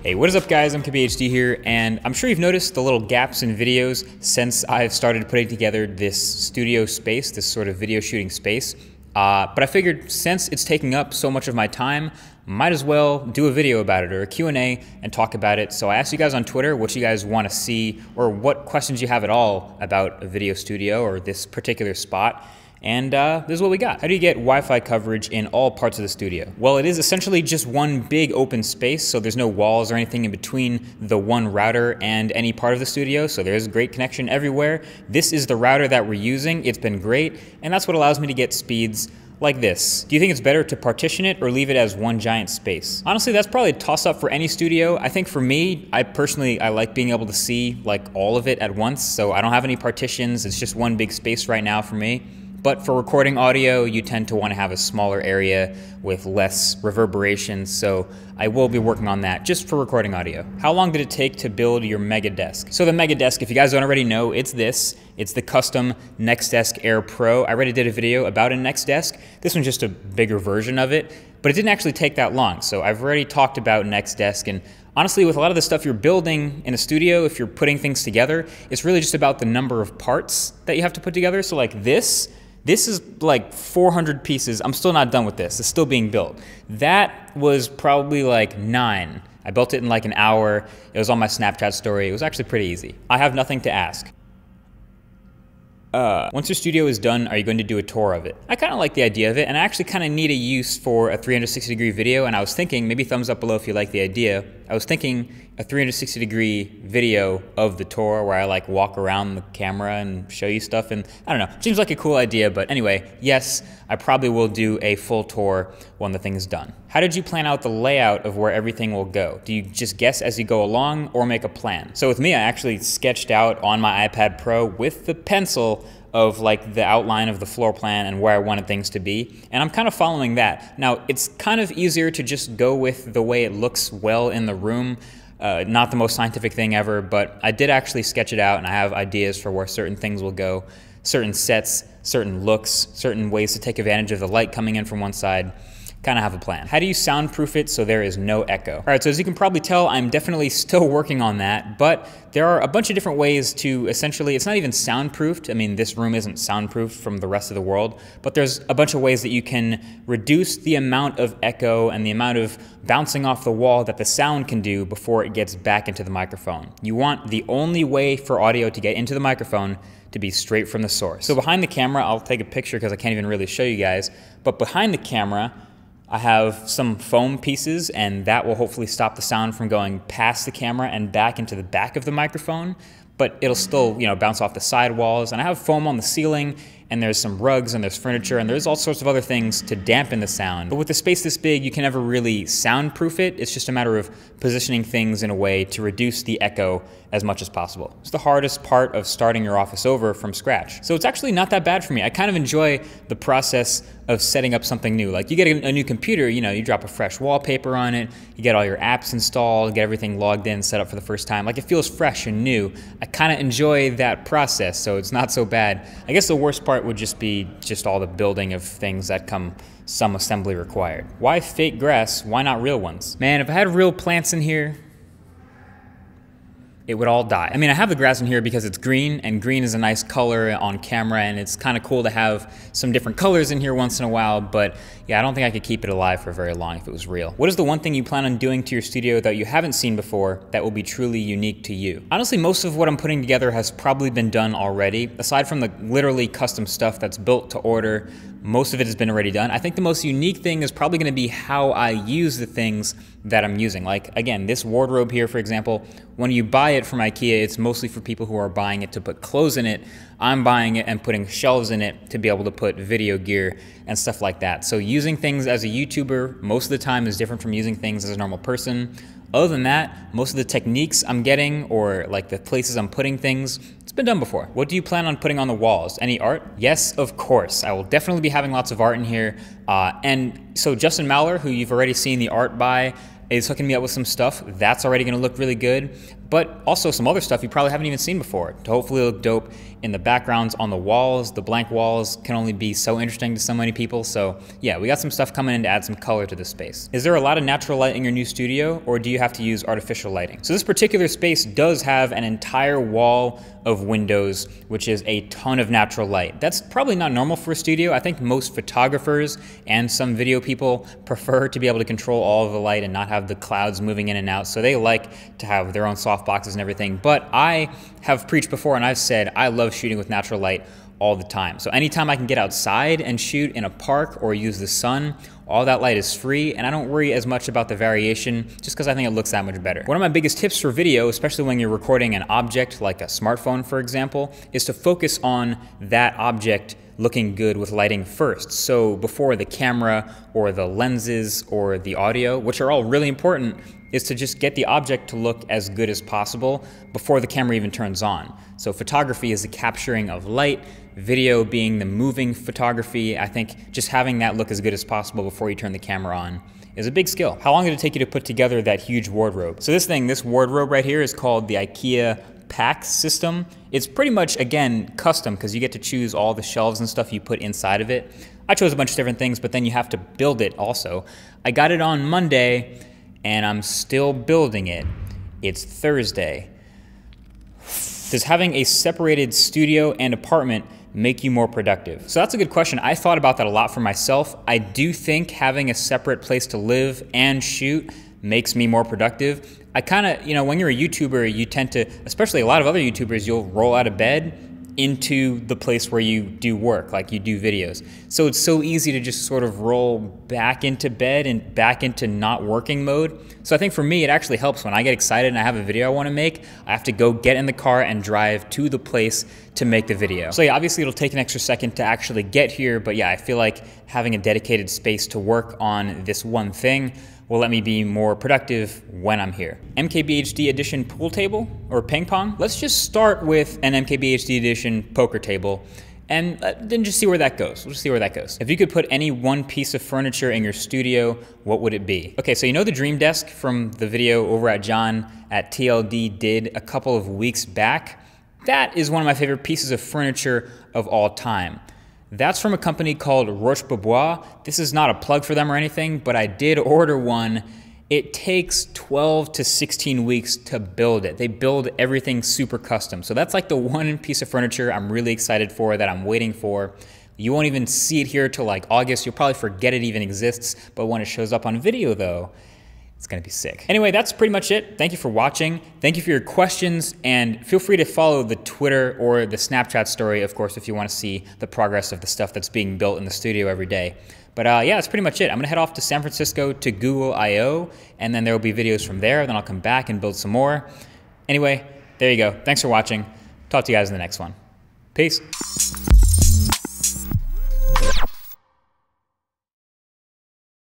Hey, what is up guys? MKBHD here, and I'm sure you've noticed the little gaps in videos since I've started putting together this studio space, this sort of video shooting space. But I figured since it's taking up so much of my time, might as well do a video about it or a Q&A and talk about it. So I asked you guys on Twitter what you guys want to see or what questions you have at all about a video studio or this particular spot. And this is what we got. How do you get Wi-Fi coverage in all parts of the studio? Well, it is essentially just one big open space, so there's no walls or anything in between the one router and any part of the studio, so there's great connection everywhere. This is the router that we're using. It's been great, and that's what allows me to get speeds like this. Do you think it's better to partition it or leave it as one giant space? Honestly, that's probably a toss-up for any studio. I think for me, I like being able to see like all of it at once, so I don't have any partitions. It's just one big space right now for me. But for recording audio, you tend to want to have a smaller area with less reverberation, so I will be working on that just for recording audio. How long did it take to build your Mega Desk? So the Mega Desk, if you guys don't already know, it's this. It's the custom NextDesk Air Pro. I already did a video about a NextDesk. This one's just a bigger version of it, but it didn't actually take that long. So I've already talked about NextDesk, and honestly, with a lot of the stuff you're building in a studio, if you're putting things together, it's really just about the number of parts that you have to put together. So like this is like 400 pieces. I'm still not done with this. It's still being built. That was probably like 9. I built it in like an hour. It was on my Snapchat story. It was actually pretty easy. I have nothing to ask. Once your studio is done, are you going to do a tour of it? I kind of like the idea of it, and I actually kind of need a use for a 360-degree video, and I was thinking, maybe thumbs up below if you like the idea, I was thinking a 360-degree video of the tour where I like walk around the camera and show you stuff, and I don't know, seems like a cool idea, but anyway, yes, I probably will do a full tour when the thing's done. How did you plan out the layout of where everything will go? Do you just guess as you go along or make a plan? So with me, I actually sketched out on my iPad Pro with the pencil of like the outline of the floor plan and where I wanted things to be, and I'm kind of following that. Now, it's kind of easier to just go with the way it looks well in the room. Not the most scientific thing ever, but I did actually sketch it out, and I have ideas for where certain things will go, certain sets, certain looks, certain ways to take advantage of the light coming in from one side. Kind of have a plan. How do you soundproof it so there is no echo? All right, so as you can probably tell, I'm definitely still working on that, but there are a bunch of different ways to essentially, it's not even soundproofed. I mean, this room isn't soundproofed from the rest of the world, but there's a bunch of ways that you can reduce the amount of echo and the amount of bouncing off the wall that the sound can do before it gets back into the microphone. You want the only way for audio to get into the microphone to be straight from the source. So behind the camera, I'll take a picture because I can't even really show you guys, but behind the camera, I have some foam pieces, and that will hopefully stop the sound from going past the camera and back into the back of the microphone, but it'll still, you know, bounce off the side walls. And I have foam on the ceiling, and there's some rugs, and there's furniture, and there's all sorts of other things to dampen the sound. But with a space this big, you can never really soundproof it. It's just a matter of positioning things in a way to reduce the echo as much as possible. It's the hardest part of starting your office over from scratch. So it's actually not that bad for me. I kind of enjoy the process of setting up something new. Like you get a new computer, you know, you drop a fresh wallpaper on it, you get all your apps installed, get everything logged in, set up for the first time. Like it feels fresh and new. I kind of enjoy that process, so it's not so bad. I guess the worst part would just be all the building of things that come some assembly required. Why fake grass? Why not real ones? Man, if I had real plants in here, it would all die. I mean, I have the grass in here because it's green, and green is a nice color on camera, and it's kind of cool to have some different colors in here once in a while, but yeah, I don't think I could keep it alive for very long if it was real. What is the one thing you plan on doing to your studio that you haven't seen before that will be truly unique to you? Honestly, most of what I'm putting together has probably been done already. Aside from the literally custom stuff that's built to order, most of it has been already done. I think the most unique thing is probably gonna be how I use the things that I'm using. Like, again, this wardrobe here, for example, when you buy it from IKEA, it's mostly for people who are buying it to put clothes in it. I'm buying it and putting shelves in it to be able to put video gear and stuff like that. So using things as a YouTuber most of the time is different from using things as a normal person. Other than that, most of the techniques I'm getting, or like the places I'm putting things, it's been done before. What do you plan on putting on the walls? Any art? Yes, of course. I will definitely be having lots of art in here. And so Justin Mauler, who you've already seen the art by, is hooking me up with some stuff. That's already gonna look really good. but also some other stuff you probably haven't even seen before to hopefully look dope in the backgrounds on the walls. The blank walls can only be so interesting to so many people. So yeah, we got some stuff coming in to add some color to this space. Is there a lot of natural light in your new studio, or do you have to use artificial lighting? So this particular space does have an entire wall of windows, which is a ton of natural light. That's probably not normal for a studio. I think most photographers and some video people prefer to be able to control all of the light and not have the clouds moving in and out. So they like to have their own soft boxes and everything. But I have preached before and I've said I love shooting with natural light all the time. So anytime I can get outside and shoot in a park or use the sun, all that light is free, and I don't worry as much about the variation just because I think it looks that much better. One of my biggest tips for video, especially when you're recording an object like a smartphone, for example, is to focus on that object looking good with lighting first. So before the camera or the lenses or the audio, which are all really important, is to just get the object to look as good as possible before the camera even turns on. So photography is the capturing of light, video being the moving photography. I think just having that look as good as possible before you turn the camera on is a big skill. How long did it take you to put together that huge wardrobe? So this wardrobe right here is called the IKEA pack system. It's pretty much, again, custom because you get to choose all the shelves and stuff you put inside of it. I chose a bunch of different things, but then you have to build it also. I got it on Monday and I'm still building it. It's Thursday. Does having a separated studio and apartment make you more productive? So that's a good question. I thought about that a lot for myself. I do think having a separate place to live and shoot makes me more productive. I kind of, when you're a YouTuber, you tend to, especially a lot of other YouTubers, you'll roll out of bed into the place where you do work, like you do videos. So it's so easy to just sort of roll back into bed and back into not working mode. So I think for me, it actually helps when I get excited and I have a video I want to make, I have to go get in the car and drive to the place to make the video. So yeah, obviously it'll take an extra second to actually get here, but yeah, I feel like having a dedicated space to work on this one thing will let me be more productive when I'm here. MKBHD Edition pool table or ping pong? Let's just start with an MKBHD Edition poker table and then just see where that goes. We'll just see where that goes. If you could put any one piece of furniture in your studio, what would it be? Okay, so you know the Dream Desk from the video over at John at TLD did a couple of weeks back? That is one of my favorite pieces of furniture of all time. That's from a company called Roche-Beaubois. This is not a plug for them or anything, but I did order one. It takes 12 to 16 weeks to build it. They build everything super custom. So that's like the one piece of furniture I'm really excited for, that I'm waiting for. You won't even see it here till like August. You'll probably forget it even exists, but when it shows up on video though, it's gonna be sick. Anyway, that's pretty much it. Thank you for watching. Thank you for your questions, and feel free to follow the Twitter or the Snapchat story, of course, if you wanna see the progress of the stuff that's being built in the studio every day. But yeah, that's pretty much it. I'm gonna head off to San Francisco to Google I/O, and then there will be videos from there. Then I'll come back and build some more. Anyway, there you go. Thanks for watching. Talk to you guys in the next one. Peace.